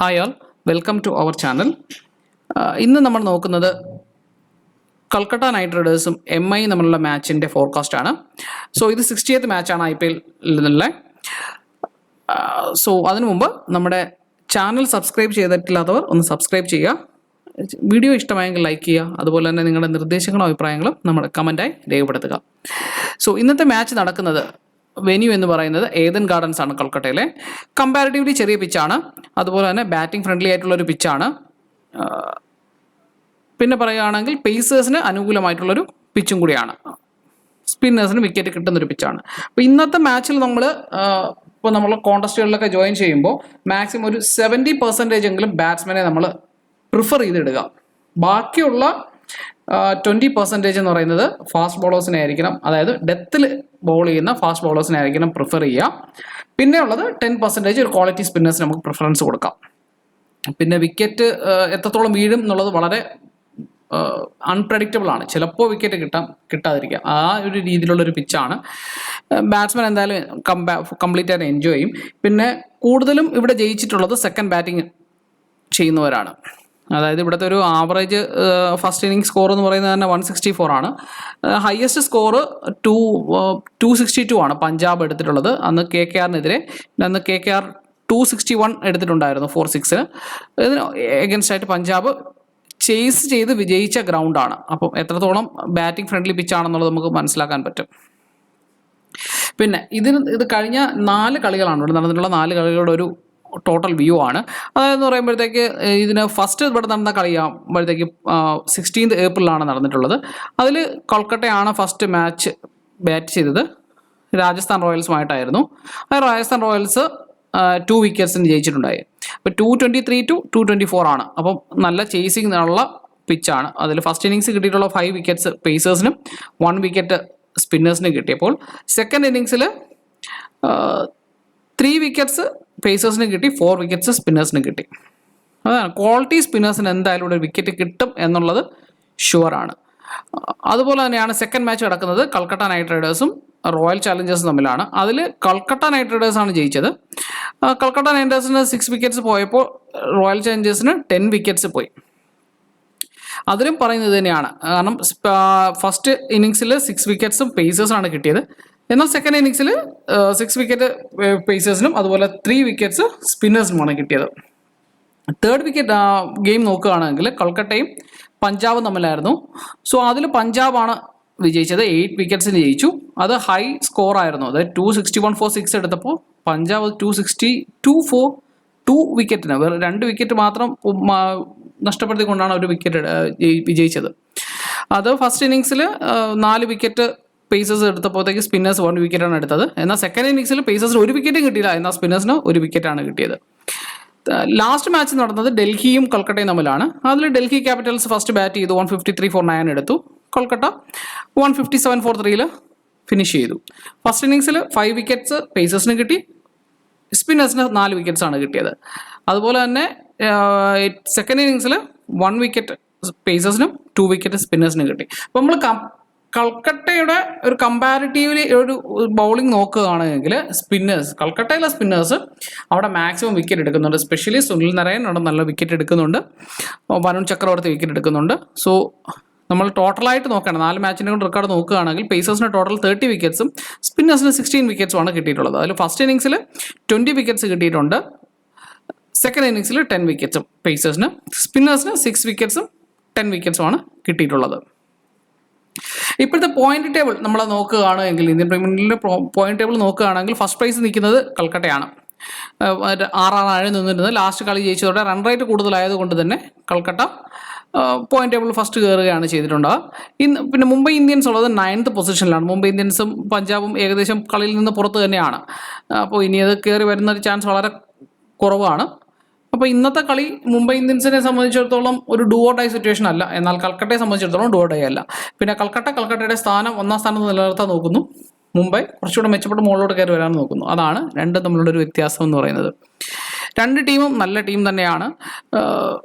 Hi all, welcome to our channel. ഇന്ന് നമ്മൾ നോക്കുന്നത് കൽക്കട്ട നൈറ്റ് റൈഡേഴ്സും MI തമ്മിലുള്ള മാച്ചിൻ്റെ ഫോർകാസ്റ്റ് ആണ്. സോ ഇത് 60th മാച്ചാണ് IPL നിന്നുള്ള. സോ അതിനു മുമ്പ് നമ്മുടെ ചാനൽ സബ്സ്ക്രൈബ് ചെയ്തിട്ടില്ലാത്തവർ ഒന്ന് സബ്സ്ക്രൈബ് ചെയ്യുക. വീഡിയോ ഇഷ്ടമായെങ്കിൽ ലൈക്ക് ചെയ്യുക. അതുപോലെ തന്നെ നിങ്ങളുടെ നിർദ്ദേശങ്ങളും അഭിപ്രായങ്ങളും നമ്മുടെ കമൻറ്റായി രേഖപ്പെടുത്തുക. സോ ഇന്നത്തെ മാച്ച് നടക്കുന്നത് വെന്യൂ എന്ന് പറയുന്നത് ഏതൻ ഗാർഡൻസ് ആണ് കൊൽക്കട്ടയിലെ. കമ്പാരിറ്റീവ്ലി ചെറിയ പിച്ചാണ്, അതുപോലെ തന്നെ ബാറ്റിംഗ് ഫ്രണ്ട്ലി ആയിട്ടുള്ളൊരു പിച്ചാണ്. പിന്നെ പറയുകയാണെങ്കിൽ പേസേഴ്സിന് അനുകൂലമായിട്ടുള്ളൊരു പിച്ചും കൂടിയാണ്. സ്പിന്നേഴ്സിന് വിക്കറ്റ് കിട്ടുന്നൊരു പിച്ചാണ്. അപ്പോൾ ഇന്നത്തെ മാച്ചിൽ ഇപ്പോൾ നമ്മൾ കോൺടെസ്റ്റുകളിലൊക്കെ ജോയിൻ ചെയ്യുമ്പോൾ മാക്സിമം ഒരു 70% എങ്കിലും ബാറ്റ്സ്മാനെ നമ്മൾ പ്രിഫർ ചെയ്തിടുക. ബാക്കിയുള്ള 20% എന്ന് പറയുന്നത് ഫാസ്റ്റ് ബോളേഴ്സിനെ ആയിരിക്കണം, അതായത് ഡെത്തിൽ ബോൾ ചെയ്യുന്ന ഫാസ്റ്റ് ബോളേഴ്സിനെ ആയിരിക്കണം പ്രിഫർ ചെയ്യുക. പിന്നെ ഉള്ളത് 10% ഒരു ക്വാളിറ്റി സ്പിന്നേഴ്സിന് നമുക്ക് പ്രിഫറൻസ് കൊടുക്കാം. പിന്നെ വിക്കറ്റ് എത്രത്തോളം വീഴും എന്നുള്ളത് വളരെ അൺപ്രഡിക്റ്റബിൾ ആണ്. ചിലപ്പോൾ വിക്കറ്റ് കിട്ടാതിരിക്കാം. ആ ഒരു രീതിയിലുള്ളൊരു പിച്ചാണ്. ബാറ്റ്സ്മാൻ എന്തായാലും കംപ്ലീറ്റ് ആയിട്ട് എൻജോയ് ചെയ്യും. പിന്നെ കൂടുതലും ഇവിടെ ജയിച്ചിട്ടുള്ളത് സെക്കൻഡ് ബാറ്റിംഗ് ചെയ്യുന്നവരാണ്. അതായത് ഇവിടുത്തെ ഒരു ആവറേജ് ഫസ്റ്റ് ഇന്നിംഗ് സ്കോർ എന്ന് പറയുന്നത് തന്നെ 164 ആണ്. ഹയസ്റ്റ് സ്കോർ 262 ആണ് പഞ്ചാബ് എടുത്തിട്ടുള്ളത്. അന്ന് KKRനെതിരെ. അന്ന് KKR 261 എടുത്തിട്ടുണ്ടായിരുന്നു 4-6. ഇതിന് എഗൻസ്റ്റ് ആയിട്ട് പഞ്ചാബ് ചേസ് ചെയ്ത് വിജയിച്ച ഗ്രൗണ്ടാണ്. അപ്പം എത്രത്തോളം ബാറ്റിംഗ് ഫ്രണ്ട്ലി പിച്ചാണെന്നുള്ളത് നമുക്ക് മനസ്സിലാക്കാൻ പറ്റും. പിന്നെ ഇത് കഴിഞ്ഞ 4 കളികളാണ് ഇവിടെ നടന്നിട്ടുള്ള 4 കളികളുടെ ഒരു ടോട്ടൽ വ്യൂ ആണ്. അതായത് പറയുമ്പോഴത്തേക്ക് ഇതിന് ഫസ്റ്റ് ഇവിടെ നടന്ന കളിയാകുമ്പോഴത്തേക്ക് 16th ഏപ്രിലാണ് നടന്നിട്ടുള്ളത്. അതിൽ കൊൽക്കട്ടയാണ് ഫസ്റ്റ് മാച്ച് ബാറ്റ് ചെയ്തത് രാജസ്ഥാൻ റോയൽസുമായിട്ടായിരുന്നു. ആ രാജസ്ഥാൻ റോയൽസ് 2 വിക്കറ്റ്സിന് ജയിച്ചിട്ടുണ്ടായി. അപ്പോൾ 223 to 224 ആണ്. അപ്പം നല്ല ചേസിങ് ഉള്ള പിച്ചാണ്. അതിൽ ഫസ്റ്റ് ഇന്നിങ്സ് കിട്ടിയിട്ടുള്ള 5 വിക്കറ്റ്സ് പേസേഴ്സിനും 1 വിക്കറ്റ് സ്പിന്നേഴ്സിനും കിട്ടിയപ്പോൾ സെക്കൻഡ് ഇന്നിങ്സിൽ 3 വിക്കറ്റ്സ് പേസേഴ്സിന് കിട്ടി, 4 വിക്കറ്റ്സ് സ്പിന്നേഴ്സിന് കിട്ടി. അതാണ് ക്വാളിറ്റി സ്പിന്നേഴ്സിന് എന്തായാലും ഇവിടെ വിക്കറ്റ് കിട്ടും എന്നുള്ളത് ഷുവറാണ്. അതുപോലെ തന്നെയാണ് സെക്കൻഡ് മാച്ച് നടക്കുന്നത് കൽക്കട്ട നൈറ്റ് റൈഡേഴ്സും റോയൽ ചാലഞ്ചേഴ്സും തമ്മിലാണ്. അതിൽ കൽക്കട്ട നൈറ്റ് റൈഡേഴ്സാണ് ജയിച്ചത്. കൽക്കട്ട നൈറ്റ് റൈഡേഴ്സിന് 6 വിക്കറ്റ്സ് പോയപ്പോൾ റോയൽ ചാലഞ്ചേഴ്സിന് 10 വിക്കറ്റ്സ് പോയി. അതിലും പറയുന്നത് തന്നെയാണ്. കാരണം ഫസ്റ്റ് ഇന്നിങ്സിൽ 6 വിക്കറ്റ്സും പേസേഴ്സാണ് കിട്ടിയത്. എന്നാൽ സെക്കൻഡ് ഇന്നിങ്സിൽ 6 വിക്കറ്റ് പേസേഴ്സിനും അതുപോലെ 3 വിക്കറ്റ്സ് സ്പിന്നേഴ്സിനുമാണ് കിട്ടിയത്. തേർഡ് വിക്കറ്റ് ഗെയിം നോക്കുകയാണെങ്കിൽ കൊൽക്കട്ടയും പഞ്ചാബും തമ്മിലായിരുന്നു. സോ അതിൽ പഞ്ചാബാണ് വിജയിച്ചത്. 8 വിക്കറ്റ്സിന് ജയിച്ചു. അത് ഹൈ സ്കോർ ആയിരുന്നു. അതായത് 261 for 6 എടുത്തപ്പോൾ പഞ്ചാബ് 262 for 2 വിക്കറ്റിന് വേറെ 2 വിക്കറ്റ് മാത്രം നഷ്ടപ്പെടുത്തിക്കൊണ്ടാണ് ഒരു വിക്കറ്റ് വിജയിച്ചത്. അത് ഫസ്റ്റ് ഇന്നിങ്സിൽ 4 വിക്കറ്റ് പേസേഴ്സ് എടുത്തപ്പോഴത്തേക്ക് സ്പിന്നേഴ്സ് 1 വിക്കറ്റാണ് എടുത്തത്. എന്നാൽ സെക്കൻഡ് ഇന്നിങ്സിൽ പേസേഴ്സിന് 1 വിക്കറ്റും കിട്ടിയില്ല, എന്നാൽ സ്പിന്നേഴ്സിന് 1 വിക്കറ്റാണ് കിട്ടിയത്. ലാസ്റ്റ് മാച്ച് നടന്നത് ഡൽഹിയും കൊൽക്കട്ടയും തമ്മിലാണ്. അതിൽ ഡൽഹി ക്യാപിറ്റൽസ് ഫസ്റ്റ് ബാറ്റ് ചെയ്തു 153 for 9 എടുത്തു. കൊൽക്കട്ട 157 for 3 ഫിനിഷ് ചെയ്തു. ഫസ്റ്റ് ഇന്നിങ്സിൽ 5 വിക്കറ്റ്സ് പേസേഴ്സിന് കിട്ടി, സ്പിന്നേഴ്സിന് 4 വിക്കറ്റ്സ് ആണ് കിട്ടിയത്. അതുപോലെ തന്നെ സെക്കൻഡ് ഇന്നിങ്സിൽ 1 വിക്കറ്റ് പേസേഴ്സിനും 2 വിക്കറ്റ് സ്പിന്നേഴ്സിനും കിട്ടി. അപ്പോൾ നമ്മൾ കൽക്കട്ടയുടെ ഒരു കമ്പാരിറ്റീവ്ലി ഒരു ബൗളിംഗ് നോക്കുകയാണെങ്കിൽ കൽക്കട്ടയിലെ സ്പിന്നേഴ്സ് അവിടെ മാക്സിമം വിക്കറ്റ് എടുക്കുന്നുണ്ട്. സ്പെഷ്യലി സുനിൽ നരയൻ അവിടെ നല്ല വിക്കറ്റ് എടുക്കുന്നുണ്ട്, വരുൺ ചക്രവർത്തി വിക്കറ്റ് എടുക്കുന്നുണ്ട്. സോ നമ്മൾ ടോട്ടലായിട്ട് നോക്കുകയാണ്, 4 മാച്ചിൻ്റെ കൊണ്ട് റെക്കോർഡ് നോക്കുകയാണെങ്കിൽ പേസേഴ്സിന് ടോട്ടൽ 30 വിക്കറ്റ്സും സ്പിന്നേഴ്സിന് 16 വിക്കറ്റ്സുമാണ് കിട്ടിയിട്ടുള്ളത്. അതിൽ ഫസ്റ്റ് ഇന്നിങ്സിൽ 20 വിക്കറ്റ്സ് കിട്ടിയിട്ടുണ്ട്. സെക്കൻഡ് ഇന്നിങ്സിൽ 10 വിക്കറ്റ്സും പേസേഴ്സിന്, സ്പിന്നേഴ്സിന് 6 വിക്കറ്റ്സും 10 വിക്കറ്റ്സുമാണ് കിട്ടിയിട്ടുള്ളത്. ഇപ്പോഴത്തെ പോയിന്റ് ടേബിൾ നമ്മൾ നോക്കുകയാണെങ്കിൽ ഇന്ത്യൻ പ്രീമിയർ ലീഗിലെ പോയിന്റ് ടേബിൾ നോക്കുകയാണെങ്കിൽ ഫസ്റ്റ് പ്രൈസ് നിൽക്കുന്നത് കൽക്കട്ടയാണ്. 6 നിന്നിരുന്നത്. ലാസ്റ്റ് കളി ജയിച്ചതോടെ റൺ റേറ്റ് കൂടുതലായതുകൊണ്ട് തന്നെ കൽക്കട്ട പോയിന്റ് ടേബിൾ ഫസ്റ്റ് കയറുകയാണ് ചെയ്തിട്ടുണ്ടാകുക. പിന്നെ മുംബൈ ഇന്ത്യൻസ് ഉള്ളത് 9th പൊസിഷനിലാണ്. മുംബൈ ഇന്ത്യൻസും പഞ്ചാബും ഏകദേശം കളിയിൽ നിന്ന് പുറത്ത് തന്നെയാണ്. അപ്പോൾ ഇനി അത് കയറി വരുന്ന ഒരു ചാൻസ് വളരെ കുറവാണ്. അപ്പോൾ ഇന്നത്തെ കളി മുംബൈ ഇന്ത്യൻസിനെ സംബന്ധിച്ചിടത്തോളം ഒരു ഡു ഓർ ഡൈ സിറ്റുവേഷൻ അല്ല, എന്നാൽ കൽക്കട്ടയെ സംബന്ധിച്ചിടത്തോളം ഡു ഓർ ഡൈ അല്ല. പിന്നെ കൽക്കട്ടയുടെ സ്ഥാനം 1ാം സ്ഥാനത്ത് നിലനിർത്താൻ നോക്കുന്നു. മുംബൈ കുറച്ചുകൂടെ മെച്ചപ്പെട്ട് മുകളിലോട്ട് കയറി വരാൻ നോക്കുന്നു. അതാണ് രണ്ടും തമ്മിലുള്ള ഒരു വ്യത്യാസം എന്ന് പറയുന്നത്. 2 ടീമും നല്ല ടീം തന്നെയാണ്.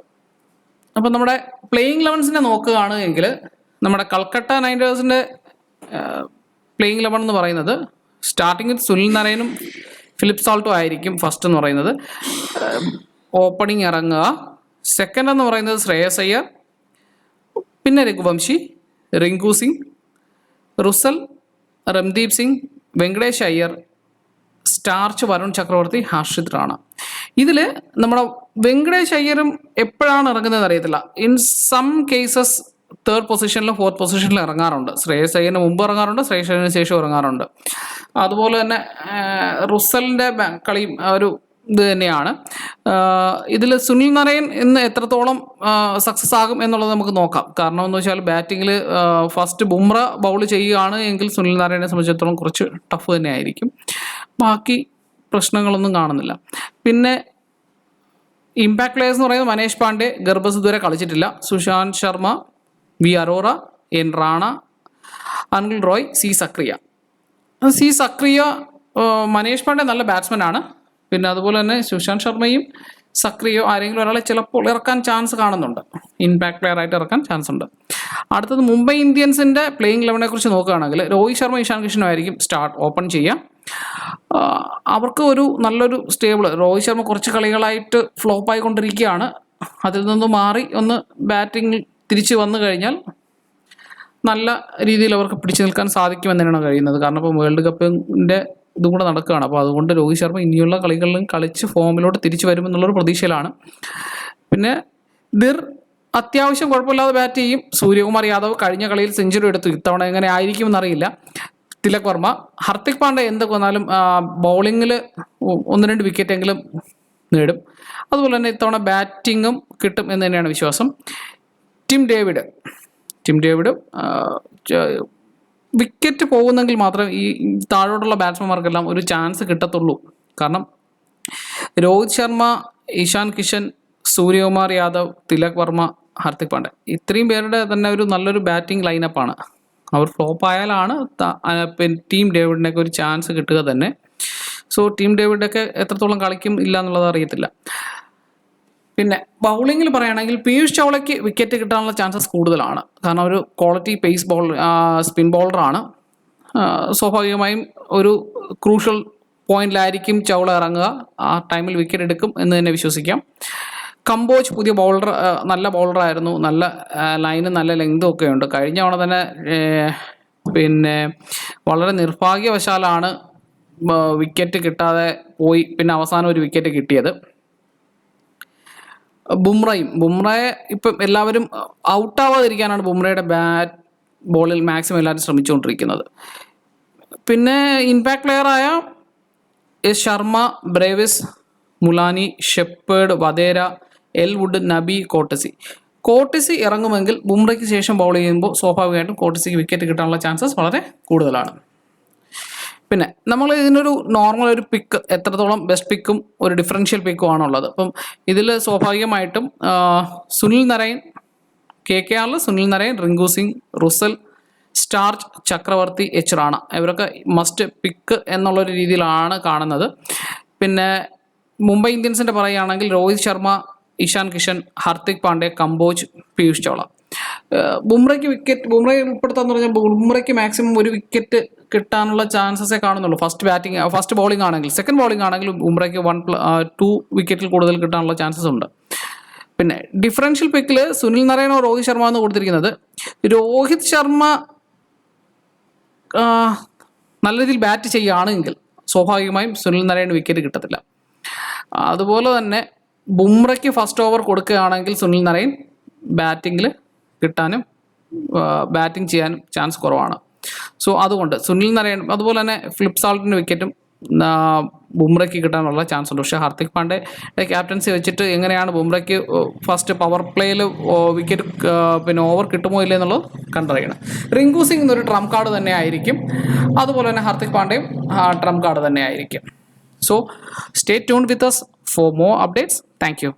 അപ്പം നമ്മുടെ പ്ലേയിങ് 11സിനെ നോക്കുകയാണെങ്കിൽ നമ്മുടെ കൽക്കട്ട നൈറ്റ് റൈഡേഴ്സിൻ്റെ പ്ലേയിങ് 11 എന്ന് പറയുന്നത് സ്റ്റാർട്ടിങ്ങിൽ സുനിൽ നരയനും ഫിലിപ്പ് സാൾട്ടോ ആയിരിക്കും ഫസ്റ്റ് എന്ന് പറയുന്നത്. ഓപ്പണിംഗ് ഇറങ്ങുക. സെക്കൻഡ് എന്ന് പറയുന്നത് ശ്രേയസ് അയ്യർ, പിന്നെ രഘുവംശി, റിങ്കു സിംഗ്, റുസൽ, റംദീപ് സിംഗ്, വെങ്കടേഷ് അയ്യർ, സ്റ്റാർച്ച് വരുൺ ചക്രവർത്തി, ഹർഷിത് റാണ. ഇതിൽ നമ്മുടെ വെങ്കടേഷ് അയ്യരും എപ്പോഴാണ് ഇറങ്ങുന്നത് അറിയത്തില്ല. ഇൻ സം കേസസ് തേർഡ് പൊസിഷനിലും ഫോർത്ത് പൊസിഷനിലും ഇറങ്ങാറുണ്ട്. ശ്രേയസ് അയ്യറിന് മുമ്പ് ഇറങ്ങാറുണ്ട്, ശ്രേയസ് അയ്യറിന് ശേഷം ഇറങ്ങാറുണ്ട്. അതുപോലെ തന്നെ റുസലിൻ്റെ കളിയും ഒരു ഇത് തന്നെയാണ്. ഇതിൽ സുനിൽ നരയൻ ഇന്ന് എത്രത്തോളം സക്സസ് ആകും എന്നുള്ളത് നമുക്ക് നോക്കാം. കാരണം എന്ന് വെച്ചാൽ ബാറ്റിങ്ങിൽ ഫസ്റ്റ് ബുംറ ബൗൾ ചെയ്യുകയാണ് എങ്കിൽ സുനിൽ നരയനെ സംബന്ധിച്ചിടത്തോളം കുറച്ച് ടഫ് തന്നെ ആയിരിക്കും. ബാക്കി പ്രശ്നങ്ങളൊന്നും കാണുന്നില്ല. പിന്നെ ഇമ്പാക്ട് പ്ലേയേഴ്സ് എന്ന് പറയുന്നത് മനേഷ് പാണ്ഡെ, ഗർഭസ് ഇതുവരെ കളിച്ചിട്ടില്ല, Sushant Sharma, V Arora, N Rana, Anil Roy, C Sakariya. Manish Pandey നല്ല ബാറ്റ്സ്മാൻ ആണ്. പിന്നെ അതുപോലെ തന്നെ സുശാന്ത് ശർമ്മയും സക്രിയോ ആരെങ്കിലും ഒരാളെ ചിലപ്പോൾ ഇറക്കാൻ ചാൻസ് കാണുന്നുണ്ട്. ഇമ്പാക്ട് പ്ലെയർ ആയിട്ട് ഇറക്കാൻ ചാൻസ് ഉണ്ട്. അടുത്തത് മുംബൈ ഇന്ത്യൻസിൻ്റെ പ്ലേയിങ് 11 കുറിച്ച് നോക്കുകയാണെങ്കിൽ രോഹിത് ശർമ്മ, ഇഷാൻ കിഷനും ആയിരിക്കും ഓപ്പൺ ചെയ്യുക. അവർക്ക് ഒരു നല്ലൊരു സ്റ്റേബിൾ, രോഹിത് ശർമ്മ കുറച്ച് കളികളായിട്ട് ഫ്ലോപ്പ് ആയിക്കൊണ്ടിരിക്കുകയാണ്. അതിൽ നിന്ന് മാറി ഒന്ന് ബാറ്റിംഗ് തിരിച്ചു വന്നു കഴിഞ്ഞാൽ നല്ല രീതിയിൽ അവർക്ക് പിടിച്ചു നിൽക്കാൻ സാധിക്കുമെന്ന് തന്നെയാണ് കഴിയുന്നത്. കാരണം ഇപ്പോൾ വേൾഡ് കപ്പിൻ്റെ ഇതും കൂടെ നടക്കുകയാണ്. അപ്പോൾ അതുകൊണ്ട് രോഹിത് ശർമ്മ ഇനിയുള്ള കളികളിലും കളിച്ച് ഫോമിലോട്ട് തിരിച്ചു വരുമെന്നുള്ളൊരു പ്രതീക്ഷയിലാണ്. പിന്നെ അത്യാവശ്യം കുഴപ്പമില്ലാതെ ബാറ്റ് ചെയ്യും. സൂര്യകുമാർ യാദവ് കഴിഞ്ഞ കളിയിൽ സെഞ്ചുറി എടുത്തു. ഇത്തവണ എങ്ങനെ ആയിരിക്കും എന്നറിയില്ല. തിലക് വർമ്മ, ഹർദിക് പാണ്ഡ്യ എന്തൊക്കെ വന്നാലും ബൗളിങ്ങിൽ 1-2 വിക്കറ്റെങ്കിലും നേടും. അതുപോലെ തന്നെ ഇത്തവണ ബാറ്റിങ്ങും കിട്ടും എന്ന് തന്നെയാണ് വിശ്വാസം. ടിം ഡേവിഡ് വിക്കറ്റ് പോകുന്നെങ്കിൽ മാത്രമേ ഈ താഴോട്ടുള്ള ബാറ്റ്സ്മാൻമാർക്കെല്ലാം ഒരു ചാൻസ് കിട്ടത്തുള്ളൂ. കാരണം രോഹിത് ശർമ്മ, ഇഷാൻ കിഷൻ, സൂര്യകുമാർ യാദവ്, തിലക് വർമ്മ, ഹർദിക് പാണ്ഡ്യ ഇത്രയും പേരുടെ തന്നെ ഒരു നല്ലൊരു ബാറ്റിംഗ് ലൈനപ്പാണ്. അവർ ഫ്ലോപ്പ് ആയാലാണ് ടീം ഡേവിഡിനൊക്കെ ഒരു ചാൻസ് കിട്ടുക തന്നെ. സോ ടീം ഡേവിഡൊക്കെ എത്രത്തോളം കളിക്കും ഇല്ല എന്നുള്ളത് അറിയത്തില്ല. പിന്നെ ബൗളിങ്ങിൽ പറയുകയാണെങ്കിൽ പീയൂഷ് ചൗളയ്ക്ക് വിക്കറ്റ് കിട്ടാനുള്ള ചാൻസസ് കൂടുതലാണ്. കാരണം ഒരു ക്വാളിറ്റി പേസ് സ്പിൻ ബൗളറാണ്. സ്വാഭാവികമായും ഒരു ക്രൂഷ്യൽ പോയിന്റിലായിരിക്കും ചൗള ഇറങ്ങുക. ആ ടൈമിൽ വിക്കറ്റ് എടുക്കും എന്ന് തന്നെ വിശ്വസിക്കാം. കമ്പോജ് പുതിയ ബൗളർ, നല്ല ബൗളറായിരുന്നു. നല്ല ലൈനും നല്ല ലെങ്തും ഒക്കെ ഉണ്ട്. കഴിഞ്ഞ തവണ തന്നെ പിന്നെ വളരെ നിർഭാഗ്യവശാലാണ് വിക്കറ്റ് കിട്ടാതെ പോയി. പിന്നെ അവസാനം ഒരു വിക്കറ്റ് കിട്ടിയത്. ബുംറയെ ഇപ്പം എല്ലാവരും ഔട്ടാവാതിരിക്കാനാണ് ബുംറയുടെ ബോളിൽ മാക്സിമം എല്ലാവരും ശ്രമിച്ചുകൊണ്ടിരിക്കുന്നത്. പിന്നെ ഇമ്പാക്ട് പ്ലെയറായ S Sharma, Brevis, Mulani, Shepherd, Wadhera, Elwood, Nabi, Coetzee ഇറങ്ങുമെങ്കിൽ ബുംറയ്ക്ക് ശേഷം ബൗൾ ചെയ്യുമ്പോൾ സ്വാഭാവികമായിട്ടും കോട്ടസിക്ക് വിക്കറ്റ് കിട്ടാനുള്ള ചാൻസസ് വളരെ കൂടുതലാണ്. പിന്നെ നമ്മൾ ഇതിനൊരു നോർമൽ ഒരു പിക്ക്, എത്രത്തോളം ബെസ്റ്റ് പിക്കും ഒരു ഡിഫറൻഷ്യൽ പിക്കും ആണുള്ളത്. അപ്പം ഇതിൽ സ്വാഭാവികമായിട്ടും സുനിൽ നരയൻ, KKR സുനിൽ നരയൻ, റിങ്കു സിംഗ്, റുസൽ, സ്റ്റാർച്ച്, ചക്രവർത്തി, എച്ച് റാണ ഇവരൊക്കെ മസ്റ്റ് പിക്ക് എന്നുള്ളൊരു രീതിയിലാണ് കാണുന്നത്. പിന്നെ മുംബൈ ഇന്ത്യൻസിൻ്റെ പറയുകയാണെങ്കിൽ രോഹിത് ശർമ്മ, ഇഷാൻ കിഷൻ, ഹർദിക് പാണ്ഡ്യ, കമ്പോജ്, പീയൂഷ് ചൗള. ബുംറയ്ക്ക് ഉൾപ്പെടുത്താന്ന് പറഞ്ഞാൽ ബുംറയ്ക്ക് മാക്സിമം ഒരു വിക്കറ്റ് കിട്ടാനുള്ള ചാൻസസേ കാണുന്നുള്ളൂ. ഫസ്റ്റ് ബോളിംഗ് ആണെങ്കിൽ. സെക്കൻഡ് ബോളിംഗ് ആണെങ്കിൽ ബുംറയ്ക്ക് 1-2 വിക്കറ്റിൽ കൂടുതൽ കിട്ടാനുള്ള ചാൻസസ് ഉണ്ട്. പിന്നെ ഡിഫറൻഷ്യൽ പിക്കിൽ സുനിൽ നരയനോ രോഹിത് ശർമ്മ എന്ന് കൊടുത്തിരിക്കുന്നത്. രോഹിത് ശർമ്മ നല്ല രീതിയിൽ ബാറ്റ് ചെയ്യുകയാണെങ്കിൽ സ്വാഭാവികമായും സുനിൽ നരയന് വിക്കറ്റ് കിട്ടത്തില്ല. അതുപോലെ തന്നെ ബുംറയ്ക്ക് ഫസ്റ്റ് ഓവർ കൊടുക്കുകയാണെങ്കിൽ സുനിൽ നരയൻ ബാറ്റിങ്ങിൽ കിട്ടാനും ബാറ്റിംഗ് ചെയ്യാനും ചാൻസ് കുറവാണ്. സോ അതുകൊണ്ട് സുനിൽ നരയൻ, അതുപോലെ തന്നെ ഫ്ലിപ്പ് സാൾട്ടിൻ്റെ വിക്കറ്റും ബുംറയ്ക്ക് കിട്ടാനുള്ള ചാൻസ് ഉണ്ട്. പക്ഷേ ഹർദിക് പാണ്ഡ്യയുടെ ക്യാപ്റ്റൻസി വെച്ചിട്ട് എങ്ങനെയാണ് ബുംറയ്ക്ക് ഫസ്റ്റ് പവർ പ്ലേയിൽ വിക്കറ്റ് പിന്നെ ഓവർ കിട്ടുമോ ഇല്ല എന്നുള്ളത് കണ്ടറിയണം. റിങ്കു സിംഗ് എന്നൊരു ട്രംപ് കാർഡ് തന്നെ ആയിരിക്കും. അതുപോലെ തന്നെ ഹർദിക് പാണ്ഡ്യയും ട്രംപ് കാർഡ് തന്നെ ആയിരിക്കും. So stay tuned with us for more updates. Thank you.